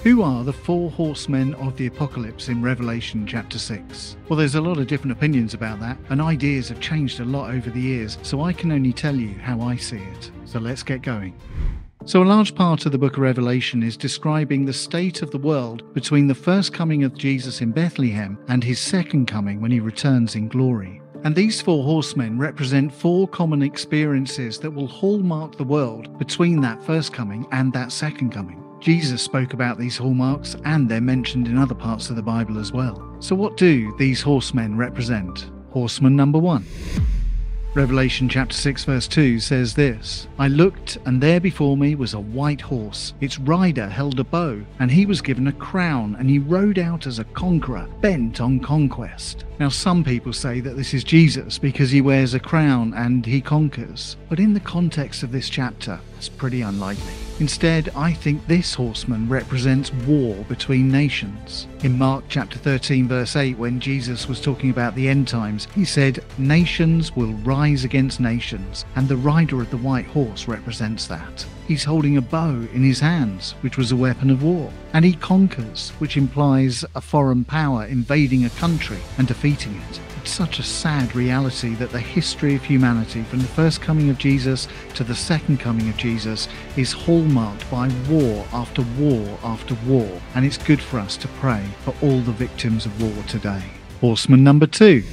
Who are the four horsemen of the apocalypse in Revelation chapter 6? Well, there's a lot of different opinions about that, and ideas have changed a lot over the years, so I can only tell you how I see it. So let's get going. So a large part of the book of Revelation is describing the state of the world between the first coming of Jesus in Bethlehem and his second coming when he returns in glory. And these four horsemen represent four common experiences that will hallmark the world between that first coming and that second coming. Jesus spoke about these hallmarks, and they're mentioned in other parts of the Bible as well. So what do these horsemen represent? Horseman number 1. Revelation chapter 6 verse 2 says this, "I looked, and there before me was a white horse. Its rider held a bow, and he was given a crown, and he rode out as a conqueror, bent on conquest." Now some people say that this is Jesus because he wears a crown and he conquers. But in the context of this chapter, it's pretty unlikely. Instead, I think this horseman represents war between nations. In Mark chapter 13 verse 8, when Jesus was talking about the end times, he said, "Nations will rise against nations," and the rider of the white horse represents that. He's holding a bow in his hands, which was a weapon of war, and he conquers, which implies a foreign power invading a country and defeating it. It's such a sad reality that the history of humanity, from the first coming of Jesus to the second coming of Jesus, is hallmarked by war after war after war, and it's good for us to pray for all the victims of war today. Horseman number 2.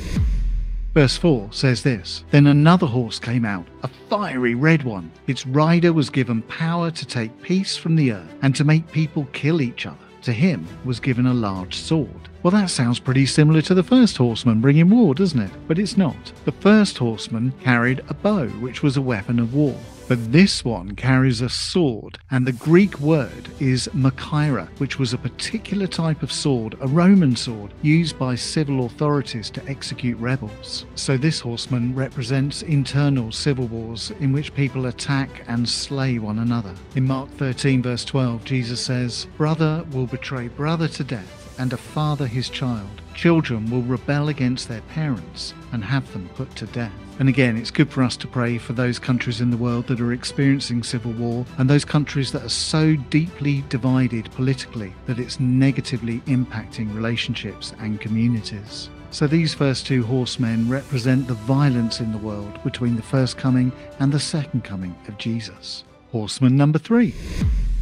Verse 4 says this, "Then another horse came out, a fiery red one. Its rider was given power to take peace from the earth and to make people kill each other. To him was given a large sword." Well, that sounds pretty similar to the first horseman bringing war, doesn't it? But it's not. The first horseman carried a bow, which was a weapon of war. But this one carries a sword, and the Greek word is machaira, which was a particular type of sword, a Roman sword, used by civil authorities to execute rebels. So this horseman represents internal civil wars in which people attack and slay one another. In Mark 13 verse 12, Jesus says, "Brother will betray brother to death, and a father his child. Children will rebel against their parents and have them put to death." And again, it's good for us to pray for those countries in the world that are experiencing civil war, and those countries that are so deeply divided politically that it's negatively impacting relationships and communities. So these first two horsemen represent the violence in the world between the first coming and the second coming of Jesus. Horseman number 3.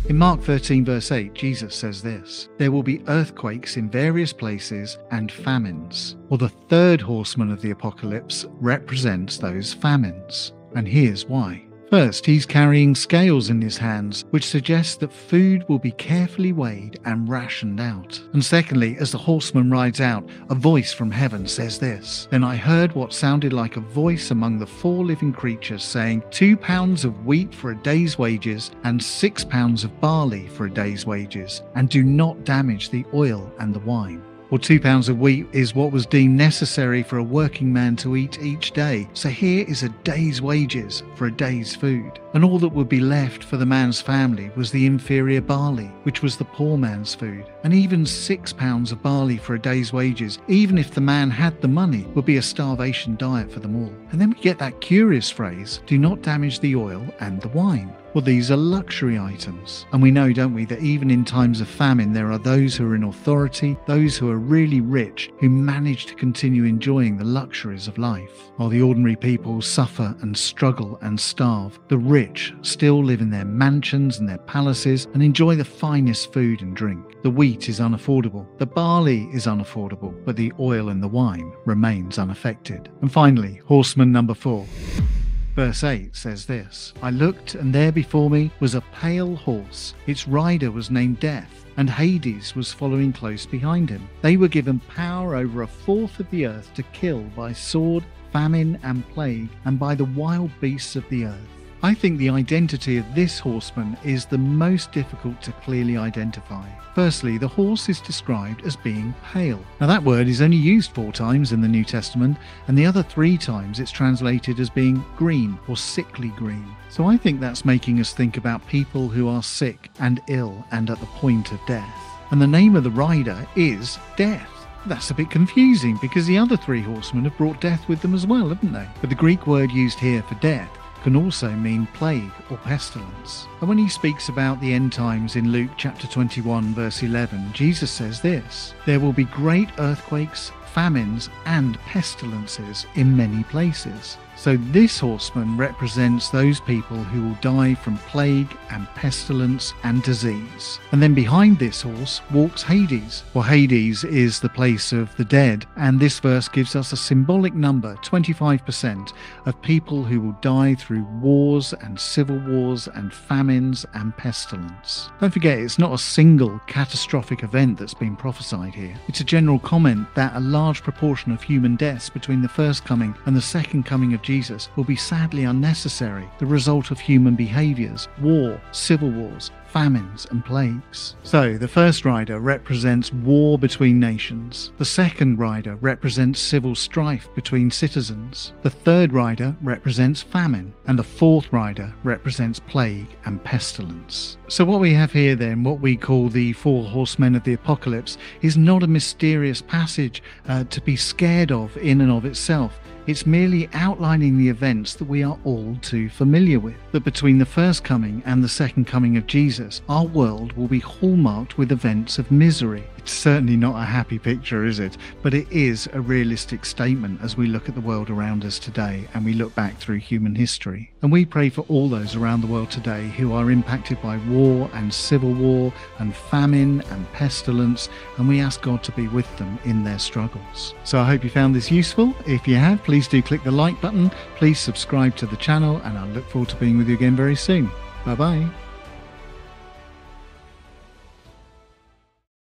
In Mark 13 verse 8, Jesus says this, "There will be earthquakes in various places and famines." Well, the third horseman of the apocalypse represents those famines. And here's why. First, he's carrying scales in his hands, which suggests that food will be carefully weighed and rationed out. And secondly, as the horseman rides out, a voice from heaven says this, "Then I heard what sounded like a voice among the 4 living creatures saying, 2 pounds of wheat for a day's wages, and 6 pounds of barley for a day's wages, and do not damage the oil and the wine." Well, 2 pounds of wheat is what was deemed necessary for a working man to eat each day. So here is a day's wages for a day's food. And all that would be left for the man's family was the inferior barley, which was the poor man's food. And even 6 pounds of barley for a day's wages, even if the man had the money, would be a starvation diet for them all. And then we get that curious phrase, "Do not damage the oil and the wine." Well, these are luxury items. And we know, don't we, that even in times of famine, there are those who are in authority, those who are really rich, who manage to continue enjoying the luxuries of life, while the ordinary people suffer and struggle and starve. The rich still live in their mansions and their palaces and enjoy the finest food and drink. The wheat is unaffordable, the barley is unaffordable, but the oil and the wine remains unaffected. And finally, horseman number 4. Verse 8 says this, "I looked, and there before me was a pale horse. Its rider was named Death, and Hades was following close behind him. They were given power over 1/4 of the earth to kill by sword, famine, and plague, and by the wild beasts of the earth." I think the identity of this horseman is the most difficult to clearly identify. Firstly, the horse is described as being pale. Now that word is only used 4 times in the New Testament, and the other 3 times it's translated as being green or sickly green. So I think that's making us think about people who are sick and ill and at the point of death. And the name of the rider is Death. That's a bit confusing because the other 3 horsemen have brought death with them as well, haven't they? But the Greek word used here for death can also mean plague or pestilence. And when he speaks about the end times in Luke chapter 21 verse 11, Jesus says this: "There will be great earthquakes, famines and pestilences in many places." So this horseman represents those people who will die from plague and pestilence and disease. And then behind this horse walks Hades. Well, Hades is the place of the dead, and this verse gives us a symbolic number, 25%, of people who will die through wars and civil wars and famines and pestilence. Don't forget, it's not a single catastrophic event that's been prophesied here. It's a general comment that a large proportion of human deaths between the first coming and the second coming of Jesus will be sadly unnecessary, the result of human behaviours, war, civil wars, famines and plagues. So the first rider represents war between nations. The second rider represents civil strife between citizens. The third rider represents famine. And the fourth rider represents plague and pestilence. So what we have here then, what we call the four horsemen of the apocalypse, is not a mysterious passage to be scared of in and of itself. It's merely outlining the events that we are all too familiar with. That between the first coming and the second coming of Jesus, our world will be hallmarked with events of misery. It's certainly not a happy picture, is it? But it is a realistic statement as we look at the world around us today and we look back through human history. And we pray for all those around the world today who are impacted by war and civil war and famine and pestilence, and we ask God to be with them in their struggles. So I hope you found this useful. If you have, please do click the like button, please subscribe to the channel, and I look forward to being with you again very soon. Bye bye.